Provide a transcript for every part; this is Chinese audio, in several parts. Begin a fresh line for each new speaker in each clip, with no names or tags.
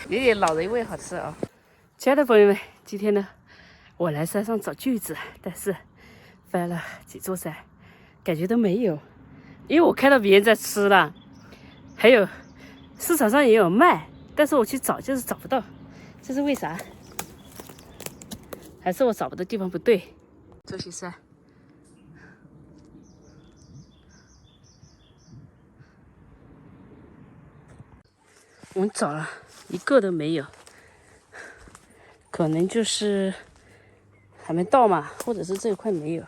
有点老人味，好吃啊！亲爱的朋友们，今天呢，我来山上找锯子，但是翻了几座山，感觉都没有，因为我看到别人在吃了，还有市场上也有卖，但是我去找就是找不到，这是为啥？还是我找不的地方不对？周溪山。我们找了一个都没有，可能就是还没到嘛，或者是这一块没有。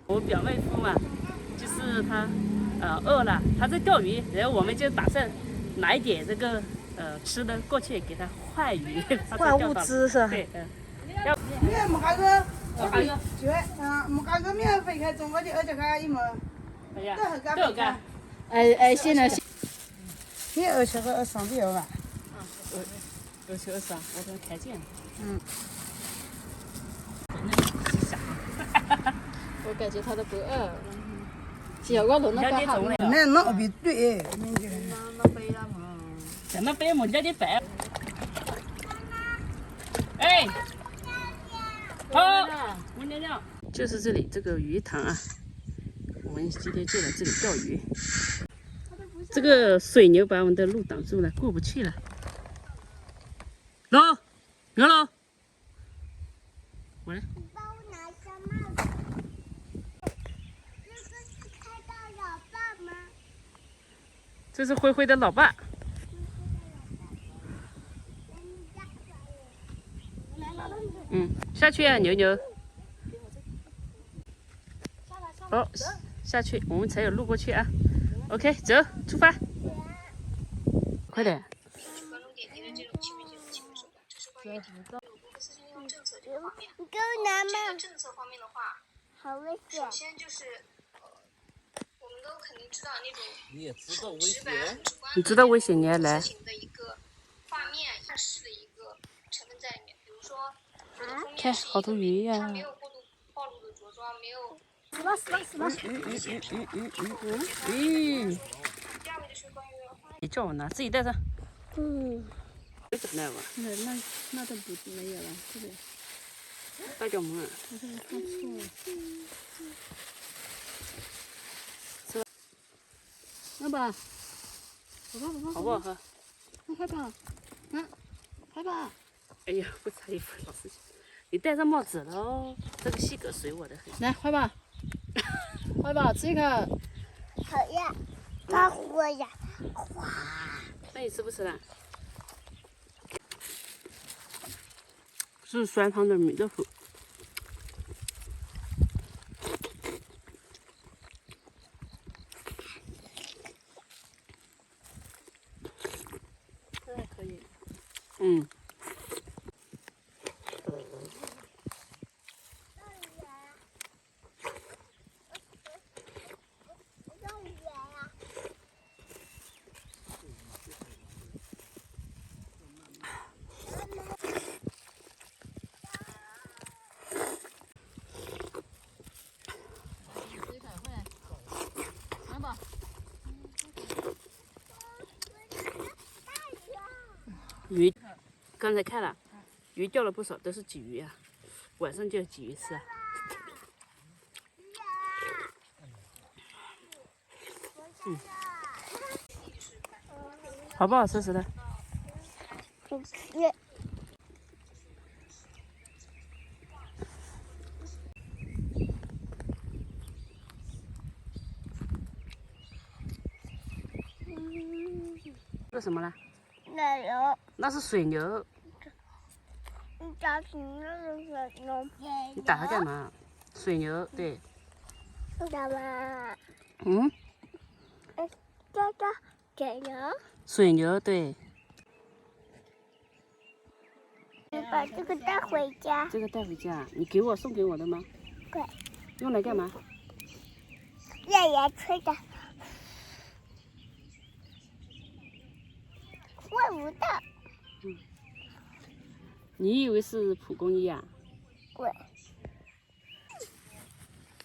我表妹夫嘛，就是他饿了，他在钓鱼，然后我们就打算拿一点这个吃的过去给他换鱼，
换物资是吧？
对，
要没那个，对，没那个免费开中国的2块一毛，
哎呀，
都干。
现在
你20个2的要吧？
有球是啊，我都看见了。
我感觉他都不饿。小个轮那个好呢。
那比对，
咱们背门家的白。哎，好，我娘娘。就是这里这个鱼塘啊，我们今天就来这里钓鱼。这个水牛把我们的路挡住了，过不去了。喏，牛喽，喂。
你帮我拿一下帽子。这个是看到老爸吗？
这是灰灰的老爸。下去啊，牛牛。哦，下去，我们才有路过去啊。OK， 走，出发。快点。
你给我拿嘛。政策方面的话，好危险。首先就是，我们都肯定知道那种。
你也知道危险。
你知道危险，你还来。
事情的一个画面暗示的一个成分在里面，比如说，
看好多鱼呀。
它没有过度暴露的着装，没有。
死了。你叫我拿，自己带上。没怎么吧？
那都不没有了，这里。
大角门。
我这个看错了。那吧，
好不好喝？
快跑，快跑！
哎呀，不擦衣服，老师，你戴上帽子了哦。这个细格随我的很。
来，快吧，快吧，吃一口。
好呀，大火呀！哇！
那你吃不吃了？是酸汤的米豆腐。
这还可以。
鱼，刚才看了，鱼钓了不少，都是鲫鱼啊，晚上就有鲫鱼吃啊。好不好吃的？这什么呢？
奶油。
那是水牛。
你打平那个水牛。
你打它干嘛？水牛，对。
干嘛？这个水牛。
水牛，对。
你把这个带回家。
这个带回家，你给我送给我的吗？
对。
用来干嘛？
爷爷吃的。怪不得。
你以为是蒲公英啊？
对。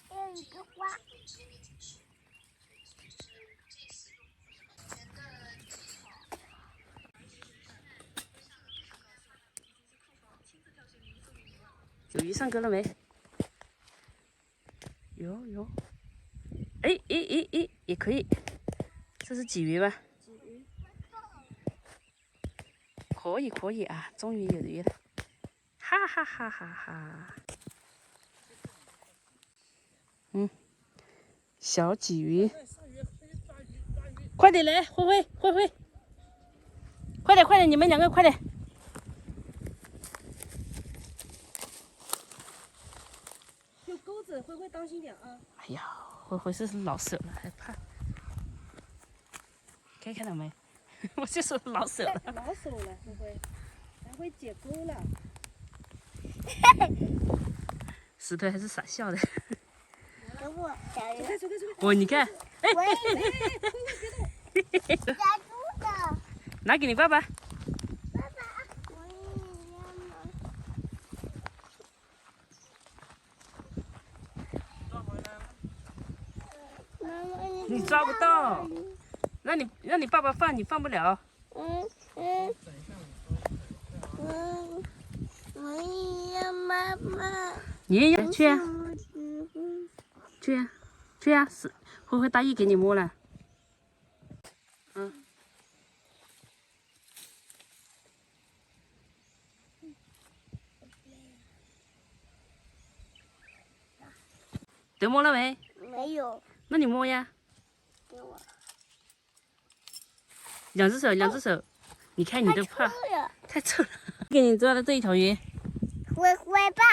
还有一个花。
鱼上钩了没？有。哎，也可以。这是鲫鱼吧？可以啊，终于有鱼了，哈哈哈哈哈！小鲫鱼，快点来，慧慧，快点，你们两个快点！
有钩子，慧慧当心点啊！
哎呀，慧慧这是老手了，还怕？看到没？我就说老手了。
老手了，慧慧，还会解钩了。
石头还是傻笑的。
给我小鱼，
哦，你看，哎，
夹住的。
拿给你爸爸。
爸爸，我也要妈妈，
你抓不到，让你爸爸放，你放不了。
我也要妈妈。
你也要去啊？去啊！是慧慧大意给你摸了。都摸了没？
没有，
那你摸呀。
给我。
两只手，你看你都怕，
了，
太臭了。给你抓的这一条鱼，
会吧？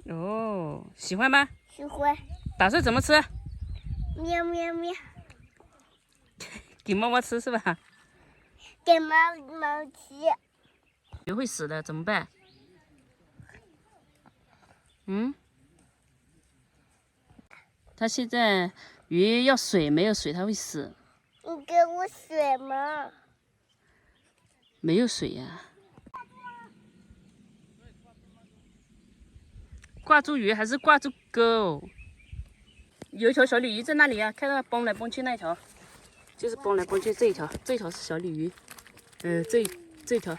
哦，喜欢吗？
喜欢。
打算怎么吃？
喵喵喵，
给猫猫吃是吧？
给猫吃。
鱼会死的，怎么办？它现在鱼要水，没有水它会死。
你给我水吗？
没有水呀。挂住鱼还是挂住钩？有一条小鲤鱼在那里啊，看到它蹦来蹦去那条，就是蹦来蹦去这一条，这一条是小鲤鱼。这条，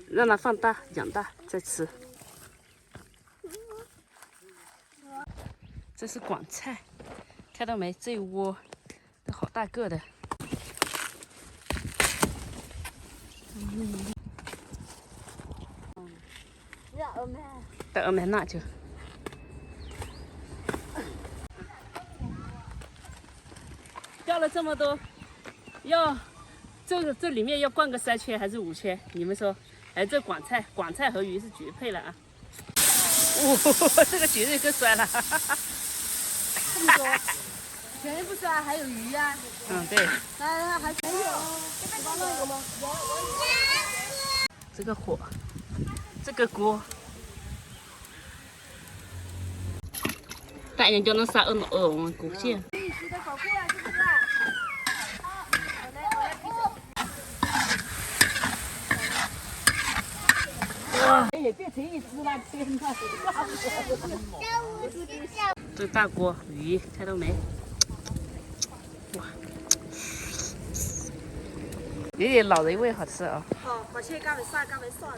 让它放大养大再吃。这是广菜，看到没？这一窝都好大个的。带峨眉那就。钓了这么多，这里面要灌个3圈还是5圈？你们说？哎，这广菜和鱼是绝配了啊！哇，这个绝对更酸了。
这么多，全部酸，还有鱼啊。
对。
还有。那有吗？
这个火，这个锅，大人叫侬杀我骨线。哇！也变成一只了，天哪！这大锅鱼看到没？哇，有点老人味，好吃啊！
好，把切干为啥？干为啥？